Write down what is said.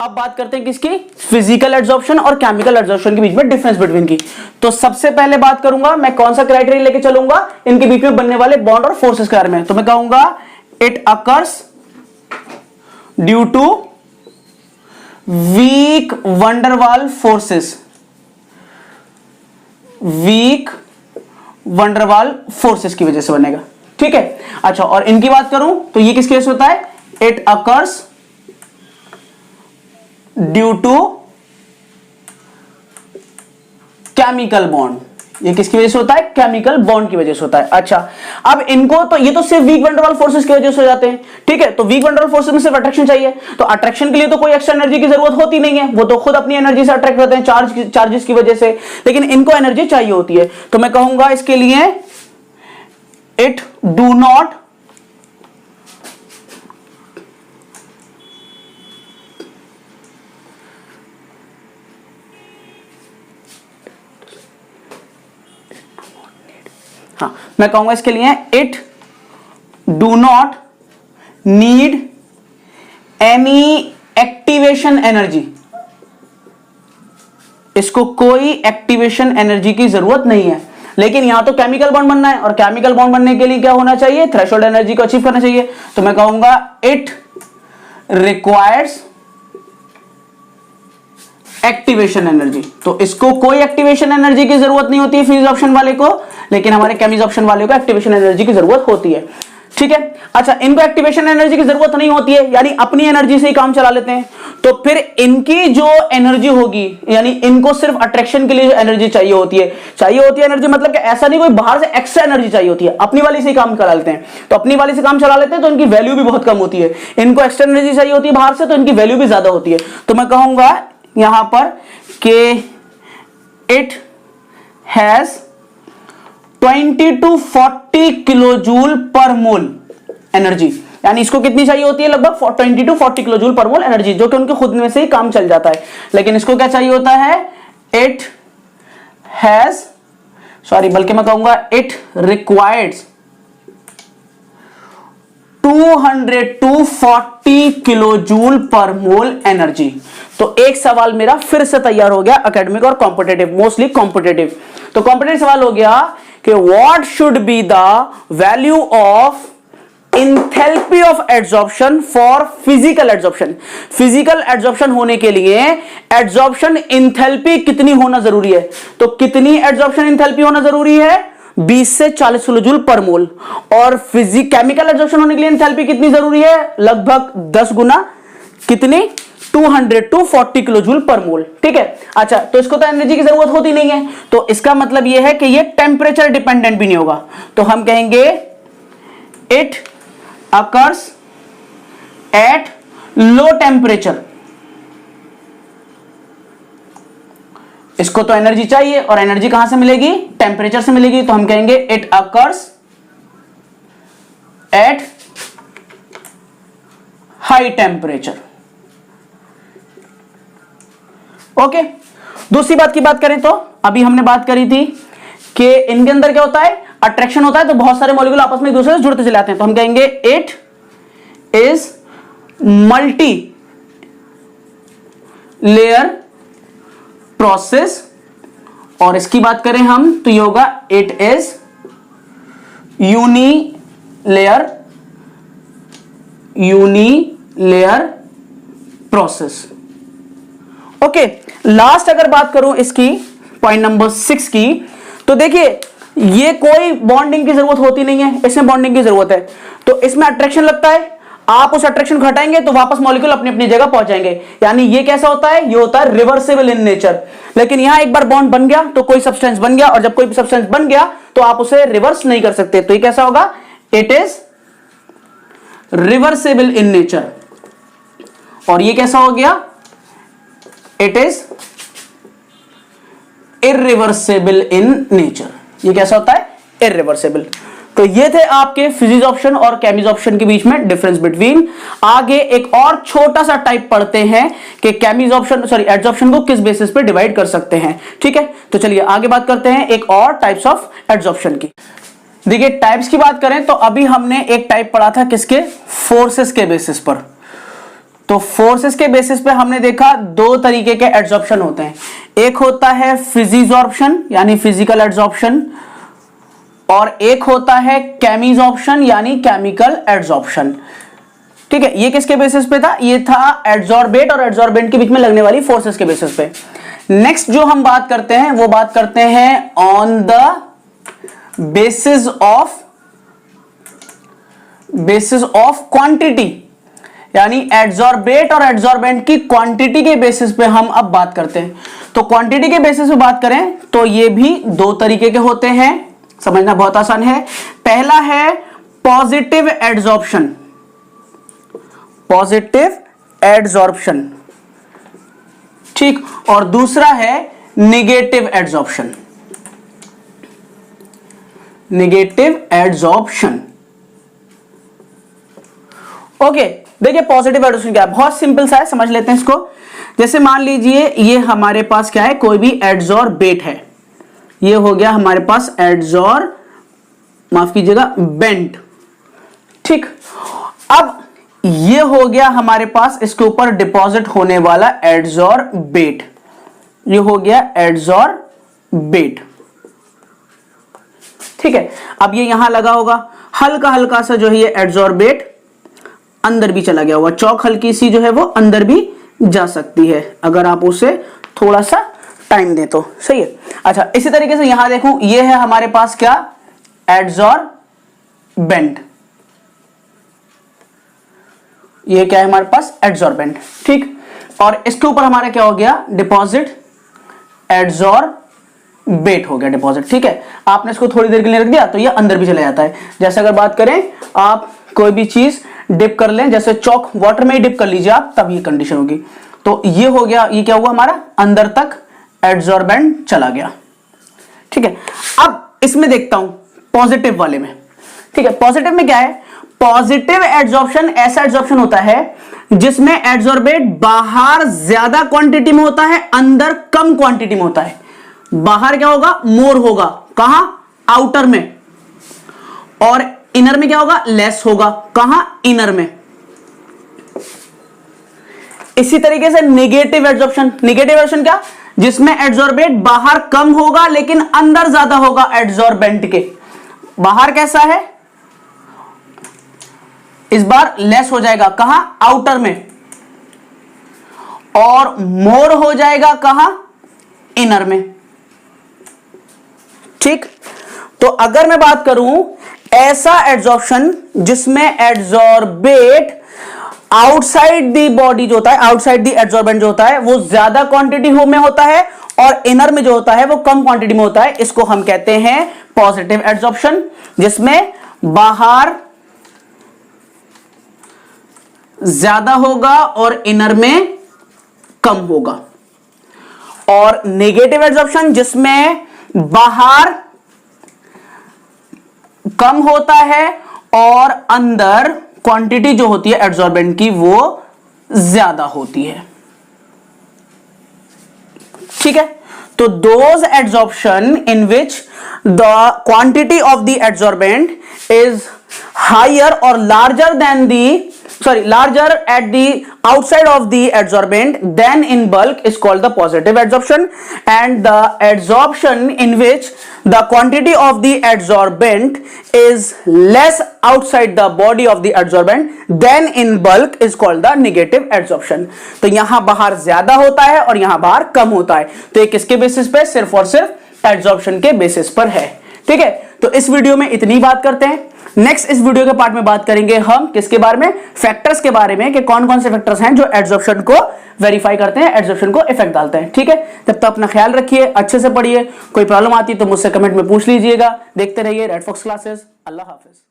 अब बात करते हैं किसकी, फिजिकल एड्सॉर्प्शन और केमिकल एड्सॉर्प्शन के बीच में डिफरेंस बिटवीन की। तो सबसे पहले बात करूंगा मैं कौन सा क्राइटेरिया लेके चलूंगा इनके बीच में बनने वाले बॉन्ड और फोर्सेस के बारे में। तो मैं कहूंगा it occurs due to weak van der Waals forces, weak van der Waals forces की वजह से बनेगा, ठीक है। अच्छा, और इनकी बात करूं तो ये किसकी वजह से होता है, it occurs due to chemical bond, ये किसकी वजह से होता है, केमिकल बॉन्ड की वजह से होता है। अच्छा, अब इनको तो ये तो सिर्फ वीक वंडरवाल फोर्सेस की वजह से हो जाते हैं, ठीक है। तो वीक वंडरवाल फोर्सेस में सिर्फ अट्रैक्शन चाहिए, तो अट्रैक्शन के लिए तो कोई एक्स्ट्रा एनर्जी की जरूरत होती नहीं है, वो तो खुद अपनी एनर्जी से अट्रैक्ट होते हैं चार्जेस की वजह से, लेकिन इनको एनर्जी चाहिए होती है। तो मैं कहूंगा इसके लिए इट डू नॉट हाँ, मैं कहूंगा इसके लिए it do not need any activation energy, इसको कोई एक्टिवेशन एनर्जी की जरूरत नहीं है। लेकिन यहां तो केमिकल बॉन्ड बनना है, और केमिकल बॉन्ड बनने के लिए क्या होना चाहिए, थ्रेशोल्ड एनर्जी को अचीव करना चाहिए। तो मैं कहूंगा इट रिक्वायर्स एक्टिवेशन एनर्जी, तो इसको कोई एक्टिवेशन एनर्जी की जरूरत नहीं होती है फिजिक्स ऑप्शन वाले को, लेकिन हमारे केमिक्स ऑप्शन वाले को एक्टिवेशन एनर्जी की जरूरत होती है, ठीक है। अच्छा, इनको एक्टिवेशन एनर्जी की जरूरत नहीं होती है, यानी अपनी एनर्जी से ही काम चला लेते हैं, तो फिर इनकी जो एनर्जी होगी, यानी इनको सिर्फ अट्रैक्शन के लिए जो एनर्जी चाहिए होती है एनर्जी, मतलब कि ऐसा नहीं कोई बाहर से एक्स्ट्रा एनर्जी चाहिए होती है, अपनी वाली से ही काम चला लेते हैं। तो अपनी वाली से काम चला लेते हैं तो इनकी वैल्यू भी बहुत कम होती है, इनको एक्स्ट्रा एनर्जी चाहिए होती है बाहर से, तो इनकी वैल्यू भी ज्यादा होती है। तो मैं कहूंगा यहां पर कि it has 20 to 40 kilo joule पर मोल एनर्जी, यानी इसको कितनी चाहिए होती है, लगभग 20 to 40 किलो जूल पर मोल एनर्जी, जो कि उनके खुद में से ही काम चल जाता है। लेकिन इसको क्या चाहिए होता है, इट हैज बल्कि मैं कहूंगा it requires 200 to 40 kilo joule पर मोल एनर्जी। तो एक सवाल मेरा फिर से तैयार हो गया, एकेडमिक और कॉम्पिटेटिव, मोस्टली कॉम्पिटेटिव। तो कॉम्पिटेटिव सवाल हो गया कि what should be the value of enthalpy of adsorption for physical adsorption. Physical adsorption होने के लिए एड्सॉर्प्शन इंथैल्पी कितनी होना जरूरी है, तो कितनी एड्सॉर्प्शन इंथैल्पी होना जरूरी है, 20 से 40 किलो जूल पर मोल। और केमिकल एड्सॉर्प्शन होने के लिए एंथैल्पी कितनी जरूरी है, लगभग 10 गुना, कितनी, 200 to 40 किलो जूल पर मोल, ठीक है। अच्छा, तो इसको तो एनर्जी की जरूरत होती नहीं है, तो इसका मतलब यह है कि यह टेम्परेचर डिपेंडेंट भी नहीं होगा। तो हम कहेंगे it occurs at low temperature, इसको तो एनर्जी चाहिए, और एनर्जी कहां से मिलेगी, टेम्परेचर से मिलेगी। तो हम कहेंगे it occurs at high temperature, okay. दूसरी बात की बात करें तो अभी हमने बात करी थी कि इनके अंदर क्या होता है, अट्रैक्शन होता है, तो बहुत सारे मॉलिक्यूल आपस में एक दूसरे से जुड़ते चले आते हैं। तो हम कहेंगे it is multi layer process, और इसकी बात करें हम तो ये होगा it is unilayer process, okay. Last अगर बात करूं इसकी पॉइंट नंबर 6 की, तो देखिए ये कोई बॉन्डिंग की जरूरत होती नहीं है, इसमें बॉन्डिंग की जरूरत है। तो इसमें अट्रैक्शन लगता है, आप उस अट्रैक्शन को हटाएंगे तो वापस मॉलिक्यूल अपनी अपनी जगह पहुंच जाएंगे, यानी ये कैसा होता है, ये होता है रिवर्सिबल इन नेचर। लेकिन यहां एक बार बॉन्ड बन गया तो कोई सब्सटेंस बन गया, और जब कोई सब्सटेंस बन गया तो आप उसे रिवर्स नहीं कर सकते। तो ये कैसा होगा, it is reversible in nature. और ये कैसा हो गया, it is irreversible in nature. ये कैसा होता है, इरिवर्सिबल। तो ये थे आपके फिजिक्स ऑप्शन और केमिक्स ऑप्शन के बीच में डिफरेंस बिटवीन। आगे एक और छोटा सा टाइप पढ़ते हैं कि केमिक्स ऑप्शन एड्सॉर्प्शन को किस बेसिस पे डिवाइड कर सकते हैं, ठीक है। तो चलिए आगे बात करते हैं एक और टाइप्स ऑफ एड्सॉर्प्शन की। देखिए टाइप्स की बात करें तो अभी हमने एक टाइप पढ़ा था किसके, फोर्सेस के बेसिस पर। तो फोर्सेस के बेसिस पे हमने देखा दो तरीके के एड्सॉर्प्शन होते हैं, एक होता है फिजिजॉर्प्शन यानी फिजिकल एड्सॉर्प्शन, और एक होता है केमिजॉर्प्शन यानी केमिकल एड्सॉर्प्शन। ठीक है, ये किसके बेसिस पे था? ये था एड्सॉर्बेट और एड्सॉर्बेंट के बीच में लगने वाली फोर्सेस के बेसिस पे। नेक्स्ट जो हम बात करते हैं वो बात करते हैं on the basis of quantity, यानी एड्सॉर्बेट और एड्सॉर्बेंट की क्वांटिटी के बेसिस पे हम अब बात करते हैं। तो क्वांटिटी के बेसिस पे बात करें तो ये भी दो तरीके के होते हैं, समझना बहुत आसान है। पहला है पॉजिटिव एड्सॉर्प्शन, ठीक, और दूसरा है नेगेटिव एड्सॉर्प्शन, ओके। देखिए पॉजिटिव एड्सॉर्प्शन क्या है, बहुत सिंपल सा है, समझ लेते हैं इसको। जैसे मान लीजिए ये हमारे पास क्या है, कोई भी एड्सॉर्बेट है, ये हो गया हमारे पास माफ कीजिएगा बेंट, ठीक। अब ये हो गया हमारे पास इसके ऊपर डिपॉजिट होने वाला एड्सॉर्बेट, ये हो गया एड्सॉर्बेट, ठीक है। अब ये यहां लगा होगा, हल्का हल्का सा जो है ये एड्सॉर्बेट अंदर भी चला गया होगा, चौक हल्की सी जो है वो अंदर भी जा सकती है अगर आप उसे थोड़ा सा टाइम दें तो, सही है। अच्छा, इसी तरीके से यहां देखूं, ये है हमारे पास क्या, एड्सॉर्बेंट, ये क्या है हमारे पास, एड्सॉर्बेंट, ठीक। और इसके ऊपर हमारा क्या हो गया, डिपॉजिट एड्सॉर्बेट हो गया, डिपॉजिट, ठीक है। आपने इसको थोड़ी देर के लिए रख दिया तो ये अंदर भी चला जाता है। जैसे अगर बात करें, आप कोई भी चीज डिप कर लें, जैसे चौक वाटर में ही डिप कर लीजिए आप, तब ये कंडीशन होगी। तो ये हो गया, ये क्या हुआ हमारा, अंदर तक एड्सॉर्बेंट चला गया, ठीक है। अब इसमें देखता हूं पॉजिटिव वाले में, ठीक है। पॉजिटिव में क्या है, पॉजिटिव एड्सॉर्प्शन ऐसा एड्सॉर्प्शन होता है जिसमें एड्सॉर्बेट बाहर ज्यादा क्वांटिटी में होता है, अंदर कम क्वांटिटी में होता है। बाहर क्या होगा, मोर होगा, कहां, आउटर में, और इनर में क्या होगा, लेस होगा, कहां, इनर में। इसी तरीके से नेगेटिव एड्सॉर्प्शन, नेगेटिव एड्सॉर्प्शन क्या, जिसमें एड्सॉर्बेट बाहर कम होगा लेकिन अंदर ज्यादा होगा एड्सॉर्बेंट के। बाहर कैसा है, इस बार लेस हो जाएगा, कहां, आउटर में, और मोर हो जाएगा कहां, इनर में, ठीक। तो अगर मैं बात करूं ऐसा एड्सॉर्प्शन जिसमें एड्सॉर्बेट आउटसाइड दी बॉडी जो होता है, आउटसाइड दी एड्सॉर्बेंट जो होता है वो ज्यादा क्वांटिटी में होता है, और इनर में जो होता है वो कम क्वांटिटी में होता है, इसको हम कहते हैं पॉजिटिव एड्सॉर्प्शन, जिसमें बाहर ज्यादा होगा और इनर में कम होगा। और नेगेटिव एड्सॉर्प्शन जिसमें बाहर कम होता है और अंदर क्वांटिटी जो होती है एड्सॉर्बेंट की वो ज्यादा होती है, ठीक है। तो those adsorption in which the quantity of the adsorbent is higher और larger at the outside of the adsorbent than in bulk is called the positive adsorption, and the adsorption in which the quantity of the adsorbent is less outside the body of the adsorbent than in bulk is called the negative adsorption। तो यहां बाहर ज्यादा होता है और यहां बाहर कम होता है, तो ये किसके बेसिस पे, सिर्फ और सिर्फ एड्सॉर्प्शन के बेसिस पर है, ठीक है। तो इस वीडियो में इतनी बात करते हैं। नेक्स्ट इस वीडियो के पार्ट में बात करेंगे हम किसके बारे में, फैक्टर्स के बारे में, कि कौन कौन से फैक्टर्स हैं जो एड्सॉर्प्शन को वेरीफाई करते हैं, एड्सॉर्प्शन को इफेक्ट डालते हैं, ठीक है। तब तक अपना ख्याल रखिए, अच्छे से पढ़िए, कोई प्रॉब्लम आती है तो मुझसे कमेंट में पूछ लीजिएगा। देखते रहिए रेड फॉक्स क्लासेस। अल्लाह हाफिज।